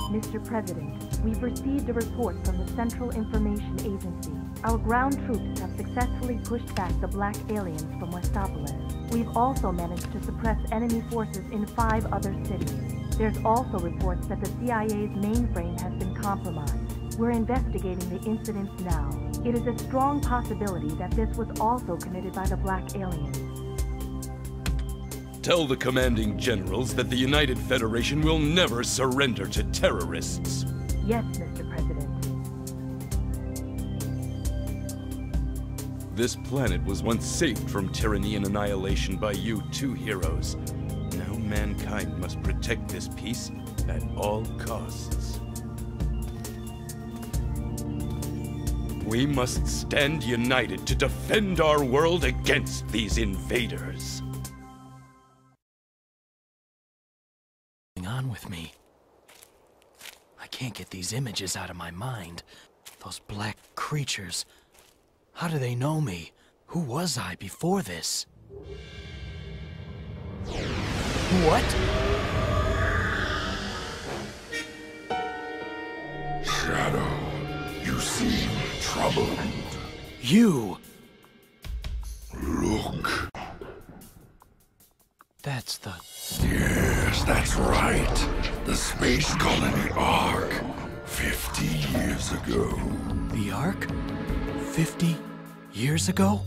Mr. President, we've received a report from the Central Information Agency. Our ground troops have successfully pushed back the black aliens from Westopolis. We've also managed to suppress enemy forces in 5 other cities. There's also reports that the CIA's mainframe has been compromised. We're investigating the incidents now. It is a strong possibility that this was also committed by the black aliens. Tell the commanding generals that the United Federation will never surrender to terrorists. Yes, Mr. President. This planet was once saved from tyranny and annihilation by you 2 heroes. Now mankind must protect this peace at all costs. We must stand united to defend our world against these invaders. On with me. I can't get these images out of my mind. Those black creatures. How do they know me? Who was I before this? What? Shadow, you seem troubled. You! Look. That's the... Yes, that's right. The space colony Ark. 50 years ago. The Ark? 50 years ago?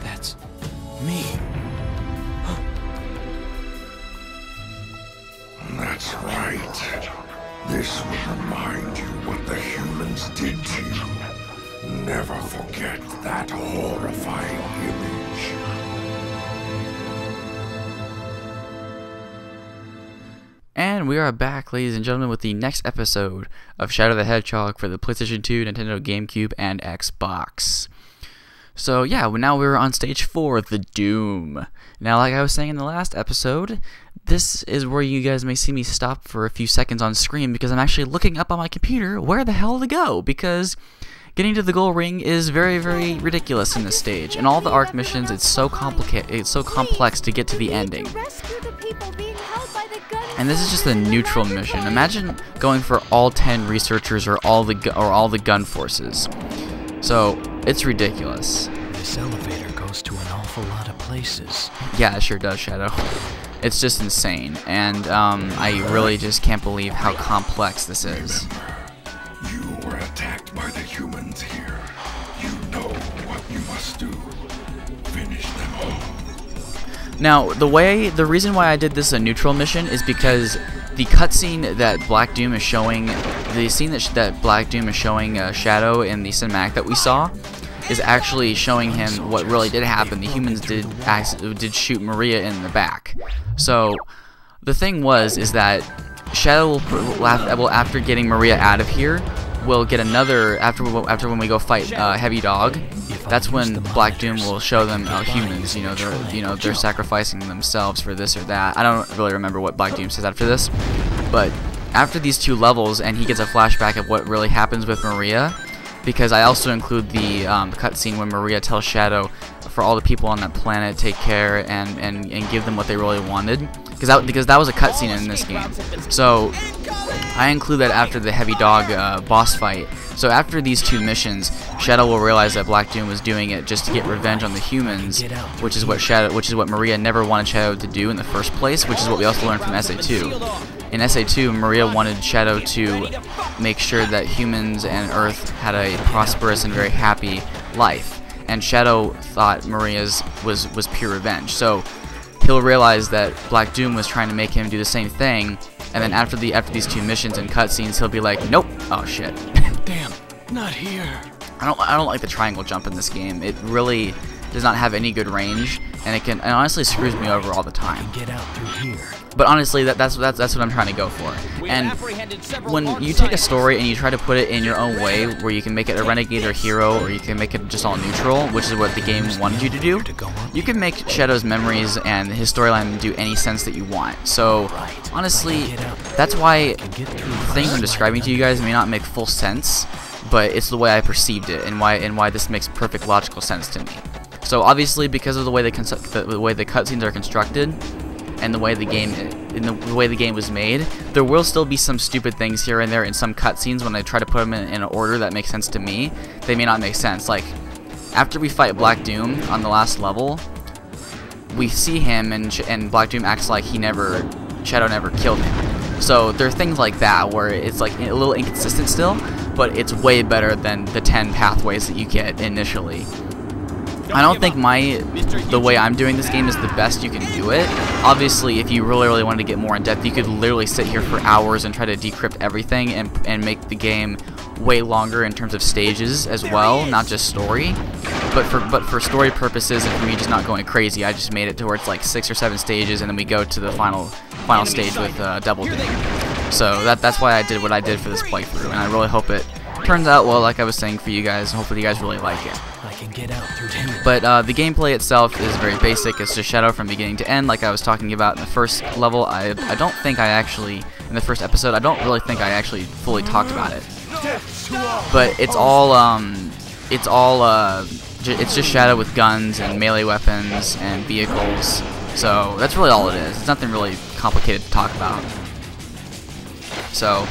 That's me. That's right. This will remind you what the humans did to you. Never forget that horrifying image. And we are back, ladies and gentlemen, with the next episode of Shadow the Hedgehog for the PlayStation 2, Nintendo GameCube, and Xbox. So yeah, now we're on stage 4, the Doom. Now, like I was saying in the last episode, this is where you guys may see me stop for a few seconds on screen because I'm actually looking up on my computer where the hell to go, because getting to the goal ring is very, very ridiculous in this stage. And all the Ark missions, it's so complicated, it's so complex to get to the ending. And this is just a neutral mission. Imagine going for all 10 researchers or all the gun forces. So it's ridiculous. This elevator goes to an awful lot of places. Yeah, it sure does, Shadow. It's just insane, and I really just can't believe how complex this is. You were attacked by the humans here. You know what you must do. Finish them all. Now, the reason why I did this a neutral mission is because the cutscene that Black Doom is showing, the scene that Black Doom is showing Shadow in the cinematic that we saw, is actually showing him what really did happen. The humans did shoot Maria in the back. So the thing is that Shadow will, after getting Maria out of here, will get another after when we go fight Heavy Dog. That's when Black Doom will show them humans. They're sacrificing themselves for this or that. I don't really remember what Black Doom says after this, but after these 2 levels, and he gets a flashback of what really happens with Maria, because I also include the cutscene when Maria tells Shadow for all the people on that planet, take care and give them what they really wanted, because that was a cutscene in this game. So I include that after the Heavy Dog boss fight. So after these 2 missions, Shadow will realize that Black Doom was doing it just to get revenge on the humans, which is what Maria never wanted Shadow to do in the first place, which is what we also learned from SA2. In SA2, Maria wanted Shadow to make sure that humans and Earth had a prosperous and very happy life, and Shadow thought Maria's was pure revenge. So he'll realize that Black Doom was trying to make him do the same thing, and then after these 2 missions and cutscenes, he'll be like, nope, oh shit. Damn, not here. I don't like the triangle jump in this game. It really does not have any good range, and it honestly screws me over all the time. Get out through here. But honestly, that's what I'm trying to go for. And when you take a story and you try to put it in your own way, where you can make it a renegade or hero, or you can make it just all neutral, which is what the game wanted you to do, you can make Shadow's memories and his storyline do any sense that you want. So honestly, that's why things I'm describing to you guys may not make full sense, but it's the way I perceived it, and why this makes perfect logical sense to me. So obviously, because of the way the cutscenes are constructed, and the way the game in the way the game was made. There will still be some stupid things here and there in some cutscenes when I try to put them in an order that makes sense to me. They may not make sense. Like, after we fight Black Doom on the last level, we see him and Black Doom acts like Shadow never killed him. So there are things like that where it's like a little inconsistent still, but it's way better than the 10 pathways that you get initially. I don't think the way I'm doing this game is the best you can do it. Obviously, if you really wanted to get more in depth, you could literally sit here for hours and try to decrypt everything and make the game way longer in terms of stages as well, not just story. But for story purposes and for me just not going crazy, I just made it to where it's like 6 or 7 stages, and then we go to the final stage with Double Doom. So that's why I did what I did for this playthrough, and I really hope it turns out well, like I was saying, for you guys. Hopefully you guys really like it. I can get out through him. But the gameplay itself is very basic. It's just Shadow from beginning to end, like I was talking about in the first level. I don't think I actually, in the first episode, I don't really think I actually fully talked about it. But it's it's just Shadow with guns and melee weapons and vehicles. So that's really all it is. It's nothing really complicated to talk about. So,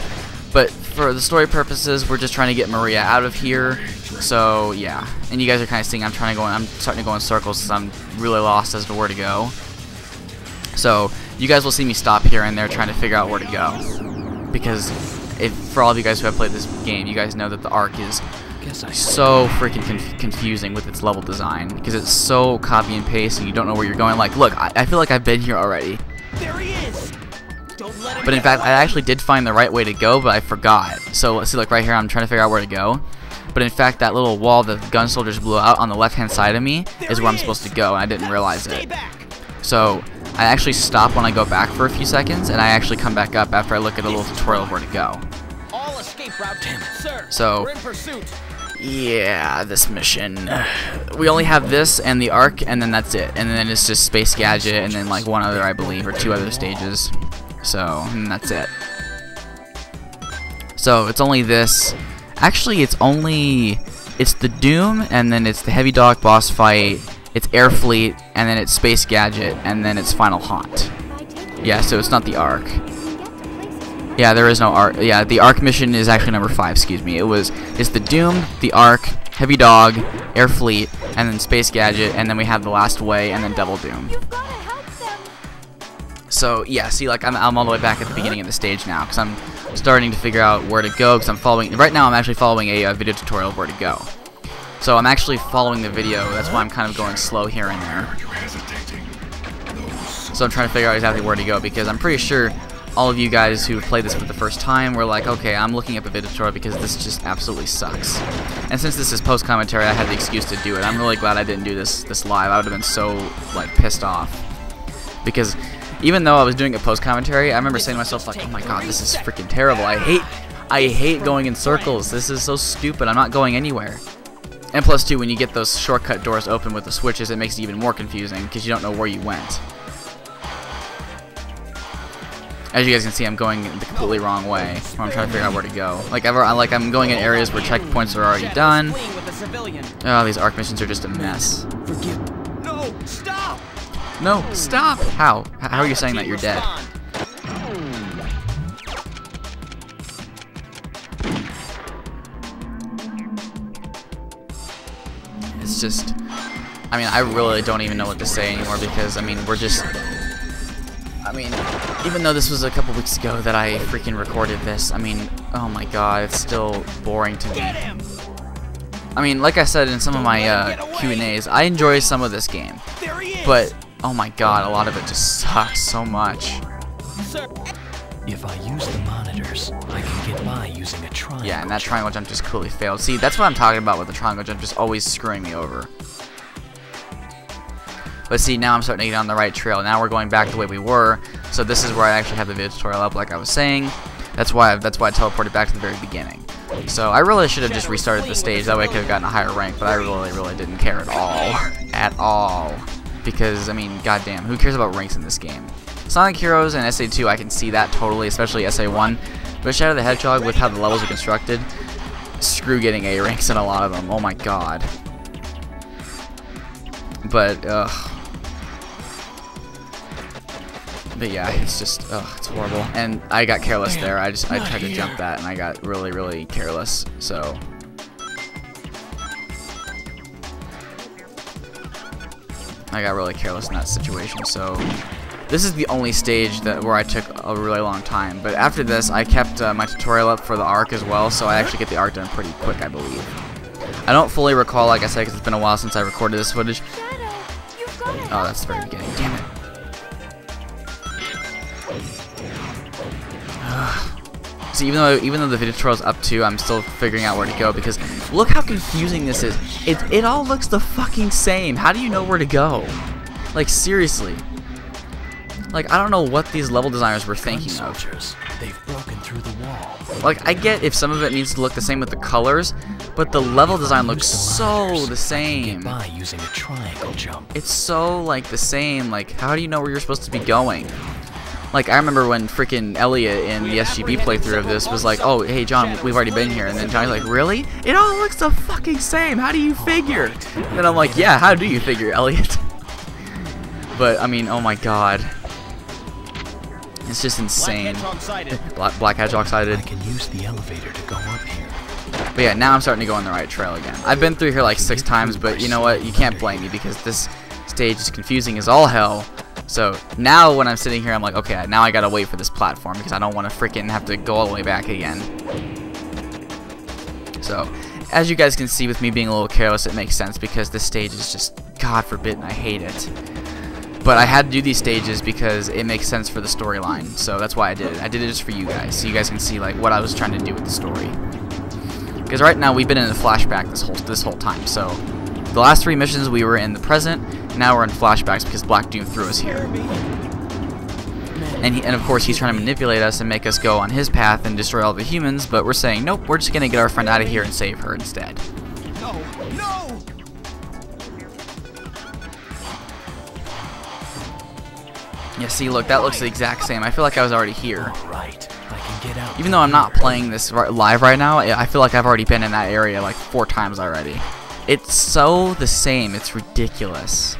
but for the story purposes, we're just trying to get Maria out of here. So yeah, and you guys are kind of seeing I'm starting to go in circles because I'm really lost as to where to go. So you guys will see me stop here and there trying to figure out where to go, because for all of you guys who have played this game, you guys know that the Ark is so freaking confusing with its level design, because it's so copy and paste and you don't know where you're going. Like, look, I feel like I've been here already. There he is. But in fact, I actually did find the right way to go, but I forgot. So let's see, like right here, I'm trying to figure out where to go. But in fact, that little wall that the gun soldiers blew out on the left-hand side of me is where I'm supposed to go, and I didn't realize it. So I actually stop when I go back for a few seconds, and I actually come back up after I look at a little tutorial of where to go. All escape route, sir. So, we're in pursuit. Yeah, this mission. We only have this and the Ark, and then that's it. And then it's just Space Gadget, and then like one other, I believe, or 2 other stages. So, and that's it. So, it's only this. Actually, it's the Doom, and then it's the Heavy Dog boss fight, it's Air Fleet, and then it's Space Gadget, and then it's Final Haunt. Yeah, so it's not the Ark. Yeah, there is no Ark. Yeah, the Ark mission is actually number 5, excuse me. It's the Doom, the Ark, Heavy Dog, Air Fleet, and then Space Gadget, and then we have the Last Way, and then Double Doom. So, yeah, see, like, I'm all the way back at the beginning of the stage now, because I'm starting to figure out where to go, because right now I'm actually following a video tutorial of where to go. So I'm actually following the video, that's why I'm kind of going slow here and there. So I'm trying to figure out exactly where to go, because I'm pretty sure all of you guys who played this for the first time were like, okay, I'm looking up a video tutorial because this just absolutely sucks. And since this is post-commentary, I had the excuse to do it. I'm really glad I didn't do this live. I would have been so, like, pissed off. Because even though I was doing a post-commentary, I remember saying to myself, like, oh my god, this is freaking terrible. I hate going in circles. This is so stupid. I'm not going anywhere. And plus, too, when you get those shortcut doors open with the switches, it makes it even more confusing because you don't know where you went. As you guys can see, I'm going the completely wrong way. I'm trying to figure out where to go. Like I'm going in areas where checkpoints are already done. Oh, these Ark missions are just a mess. No, stop! No, stop! How are you saying that you're dead? It's just, I mean, I really don't even know what to say anymore because, I mean, even though this was a couple weeks ago that I freaking recorded this, I mean, oh my god, it's still boring to me. I mean, like I said in some of my Q&As, I enjoy some of this game, but oh my god, a lot of it just sucks so much. If I use the monitors, I can get by using a triangle. Yeah, and that triangle jump just clearly failed. See, that's what I'm talking about with the triangle jump, just always screwing me over. But see, now I'm starting to get on the right trail. Now we're going back the way we were. So this is where I actually have the video tutorial up, like I was saying. That's why I teleported back to the very beginning. So I really should have just restarted the stage. That way I could have gotten a higher rank. But I really didn't care at all, at all. Because I mean, goddamn, who cares about ranks in this game? Sonic Heroes and SA2, I can see that totally, especially SA1. But Shadow the Hedgehog, with how the levels are constructed, screw getting A ranks in a lot of them. Oh my god. But But yeah, it's just, ugh, it's horrible. And I got careless there. I tried to jump that, and I got really, really careless. So I got really careless in that situation. So this is the only stage where I took a really long time. But after this, I kept my tutorial up for the arc as well, so I actually get the arc done pretty quick, I believe. I don't fully recall, like I said, because it's been a while since I recorded this footage. Oh, that's the very beginning. Damn it. See, even though the video tutorial's up too, I'm still figuring out where to go because look how confusing this is. It all looks the fucking same. How do you know where to go? Like, seriously. Like, I don't know what these level designers were thinking of. They've broken through the wall. Like, I get if some of it needs to look the same with the colors, but the level design looks so the same. Get by using a triangle jump. It's so, like, the same. Like, how do you know where you're supposed to be going? Like, I remember when freaking Elliot in the SGB playthrough of this was like, oh, hey, John, we've already been here. And then Johnny's like, really? It all looks the fucking same. How do you figure? And then I'm like, yeah, how do you figure, Elliot? But, I mean, oh my god. It's just insane. Black Hedgehog sighted. I can use the elevator to go up here. But yeah, now I'm starting to go on the right trail again. I've been through here like 6 times, but you know what? You can't blame me because this stage is confusing as all hell. So now when I'm sitting here, I'm like, okay, now I gotta wait for this platform because I don't want to freaking have to go all the way back again. So, as you guys can see with me being a little careless, it makes sense because this stage is just, God forbid, I hate it. But I had to do these stages because it makes sense for the storyline. So that's why I did it. I did it just for you guys, so you guys can see like what I was trying to do with the story. Because right now we've been in a flashback this whole time. So the last 3 missions we were in the present. Now we're in flashbacks because Black Doom threw us here. And of course he's trying to manipulate us and make us go on his path and destroy all the humans. But we're saying nope. We're just gonna get our friend out of here and save her instead. No, no. Yeah, see, look, that looks the exact same. I feel like I was already here. Right, I can get out. Even though I'm not playing this live right now, I feel like I've already been in that area like 4 times already. It's so the same. It's ridiculous.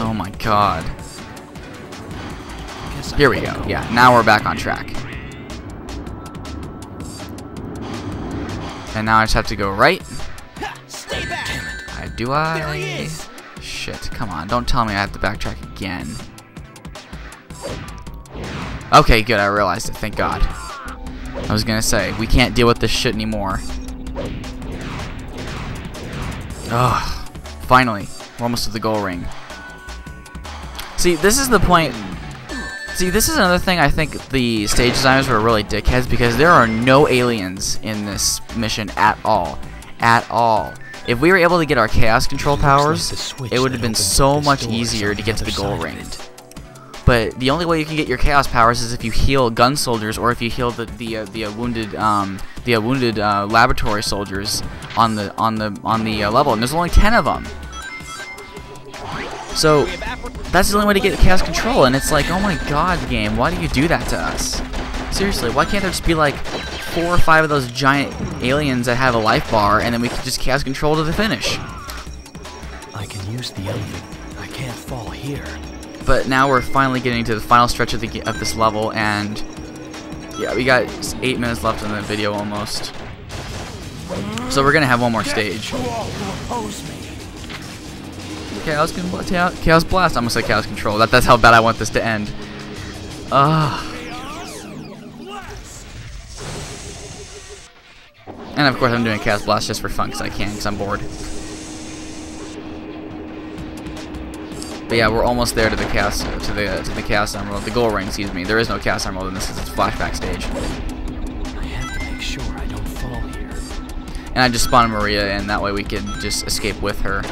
Oh my god. Here we go. Yeah, now we're back on track. And now I just have to go right. Do I? Shit, come on. Don't tell me I have to backtrack again. Okay, good. I realized it. Thank God. I was gonna say, we can't deal with this shit anymore. Ugh. Finally. We're almost to the goal ring. See, this is the point. See, this is another thing I think the stage designers were really dickheads because there are no aliens in this mission at all. At all. If we were able to get our chaos control powers, it would have been so much easier to get to the goal ring. But the only way you can get your chaos powers is if you heal gun soldiers or if you heal the wounded laboratory soldiers on the level, and there's only 10 of them. So that's the only way to get chaos control, and it's like, oh my god, game, why do you do that to us? Seriously, why can't there just be like 4 or 5 of those giant aliens that have a life bar, and then we can just chaos control to the finish? I can use the elevator. I can't fall here. But now we're finally getting to the final stretch of this level, and yeah, we got 8 minutes left in the video almost. So we're gonna have one more stage. Chaos Blast. I'm gonna say Chaos Control. That's how bad I want this to end. And of course I'm doing Chaos Blast just for fun because I can, because I'm bored. But yeah, we're almost there to the Chaos Emerald, the goal ring. Excuse me. There is no Chaos Emerald in this. It's a flashback stage. I have to make sure I don't fall here. And I just spawned Maria, and that way we can just escape with her.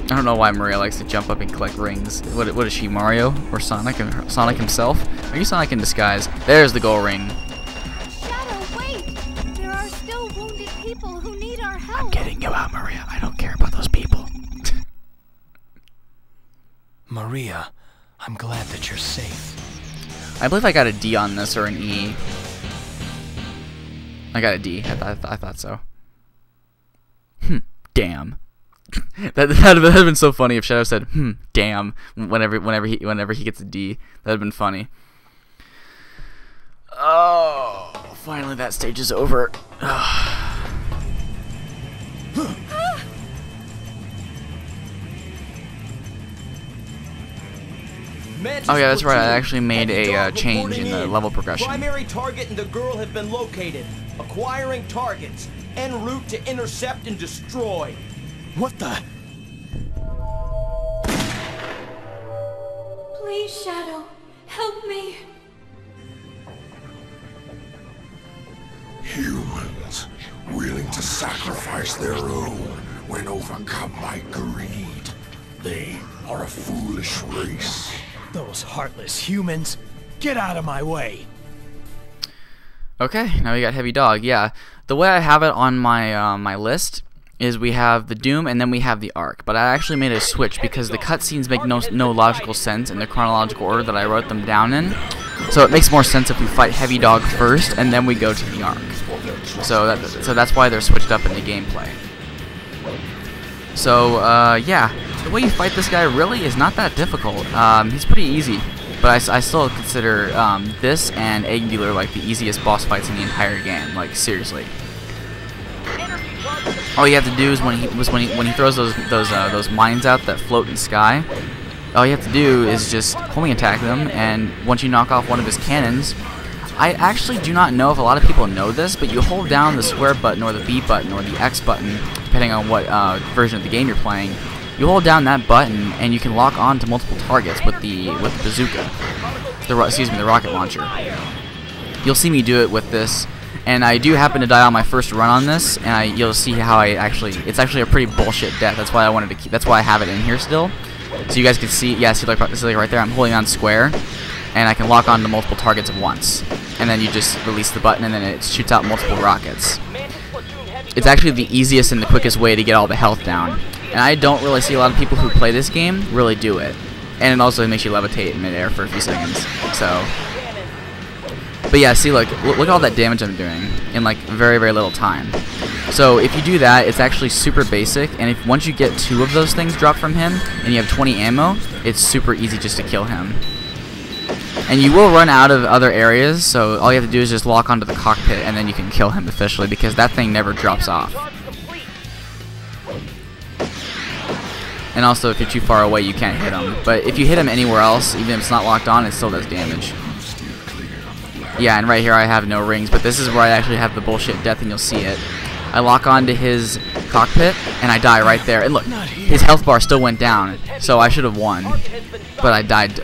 I don't know why Maria likes to jump up and collect rings. What is she, Mario? Or Sonic? Sonic himself? Are you Sonic in disguise? There's the goal ring. Shadow, wait! There are still wounded people who need our help. I'm getting you out, Maria. I don't care about those people. Maria, I'm glad that you're safe. I believe I got a D on this, or an E. I got a D. I thought so. Damn. That'd have been so funny if Shadow said, damn, whenever he gets a D. That'd have been funny. Oh, finally that stage is over. Oh yeah, that's right. I actually made a change in the level progression. Primary target and the girl have been located. Acquiring targets. En route to intercept and destroy. What the? Please, Shadow, help me. Humans, willing to sacrifice their own when overcome by greed. They are a foolish race. Those heartless humans. Get out of my way. Okay, now we got Heavy Dog. Yeah, the way I have it on my my list is we have the Doom and then we have the Ark. But I actually made a switch because the cutscenes make no logical sense in the chronological order that I wrote them down in. So it makes more sense if we fight Heavy Dog first and then we go to the Ark. So that's why they're switched up in the gameplay. So yeah, the way you fight this guy really is not that difficult. He's pretty easy. But I still consider this and Egg Dealer like the easiest boss fights in the entire game. Like seriously. All you have to do is when he throws those mines out that float in the sky, all you have to do is just homing attack them, and once you knock off one of his cannons, I actually do not know if a lot of people know this, but you hold down the square button or the B button or the X button, depending on what version of the game you're playing. You hold down that button and you can lock on to multiple targets with the bazooka, the rocket launcher. You'll see me do it with this. And I do happen to die on my first run on this, and you'll see how it's actually a pretty bullshit death. That's why I wanted to keep, that's why I have it in here still. So you guys can see, yeah, see like right there, I'm holding on square, and I can lock on to multiple targets at once. And then you just release the button, and then it shoots out multiple rockets. It's actually the easiest and the quickest way to get all the health down. And I don't really see a lot of people who play this game really do it. And it also makes you levitate in midair for a few seconds. So... But yeah, see, look at all that damage I'm doing in like very little time. So if you do that, it's actually super basic, and if once you get 2 of those things dropped from him, and you have 20 ammo, it's super easy just to kill him. And you will run out of other areas, so all you have to do is just lock onto the cockpit, and then you can kill him officially, because that thing never drops off. And also, if you're too far away, you can't hit him. But if you hit him anywhere else, even if it's not locked on, it still does damage. Yeah, and right here I have no rings, but this is where I actually have the bullshit death, and you'll see it. I lock onto his cockpit, and I die right there. And look, his health bar still went down, so I should have won. But I died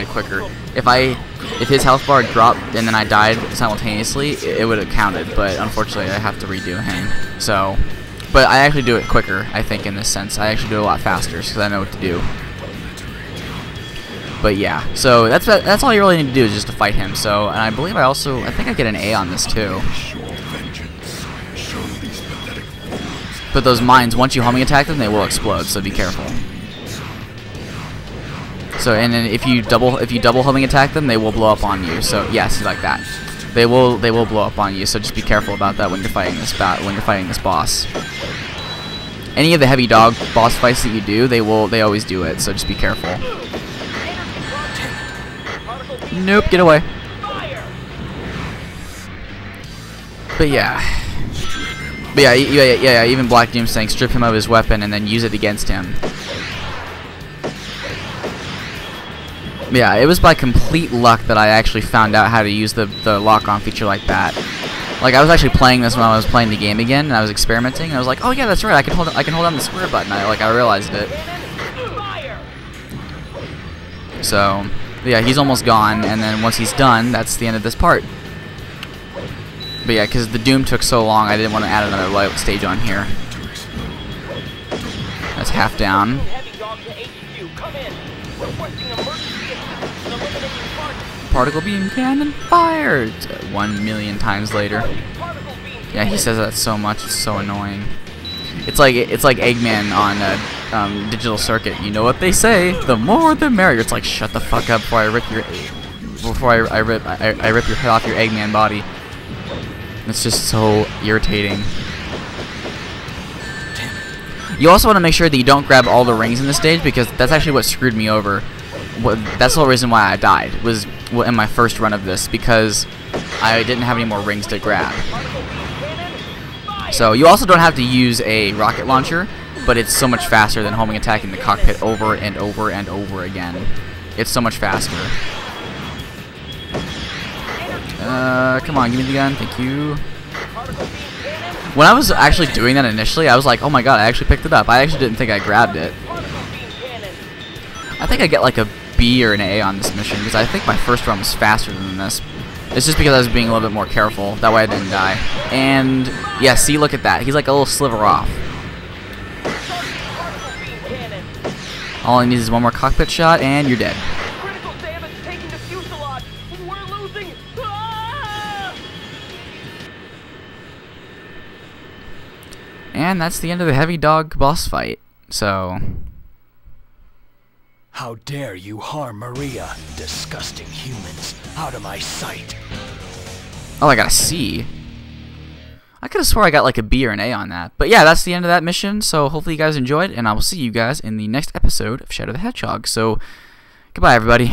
quicker. If his health bar dropped and then I died simultaneously, it would have counted. But unfortunately, I have to redo him. So, but I actually do it quicker, I think, in this sense. I actually do it a lot faster because I know what to do. But yeah, so that's all you really need to do is just to fight him. So, and I believe I think I get an A on this too. But those mines, once you homing attack them, they will explode. So be careful. So, and then if you double homing attack them, they will blow up on you. So yes, like that. They will blow up on you. So just be careful about that when you're fighting this boss. Any of the Heavy Dog boss fights that you do, they always do it. So just be careful. Nope, get away. But yeah, even Black Doom's saying strip him of his weapon and then use it against him. Yeah, it was by complete luck that I actually found out how to use the lock-on feature like that. Like, I was actually playing this when I was playing the game again, and I was experimenting, and I was like, oh yeah, that's right, I can hold down the square button. I realized it. So, yeah, he's almost gone, and then once he's done, that's the end of this part. But yeah, because the Doom took so long, I didn't want to add another light stage on here. That's half down. Particle beam cannon fired! 1,000,000 times later. Yeah, he says that so much, it's so annoying. It's like Eggman on Digital Circuit. You know what they say? The more the merrier. It's like, shut the fuck up before I rip your before I rip your head off your Eggman body. It's just so irritating. You also want to make sure that you don't grab all the rings in this stage, because that's actually what screwed me over. That's the whole reason why I died, was in my first run of this, because I didn't have any more rings to grab. So you also don't have to use a rocket launcher, but it's so much faster than homing attacking the cockpit over and over and over again. It's so much faster. Come on, give me the gun, thank you. When I was actually doing that initially, I was like, oh my god, I actually picked it up. I actually didn't think I grabbed it. I think I get like a B or an A on this mission, because I think my first run was faster than this. It's just because I was being a little bit more careful. That way I didn't die. And, yeah, see, look at that. He's like a little sliver off. All he needs is one more cockpit shot, and you're dead. Critical damage taking the fuselage. We're losing. Ah! And that's the end of the Heavy Dog boss fight. So... How dare you harm Maria, disgusting humans, out of my sight. Oh, I got a C. I could have swore I got like a B or an A on that. But yeah, that's the end of that mission. So hopefully you guys enjoyed, and I will see you guys in the next episode of Shadow the Hedgehog. So, goodbye everybody.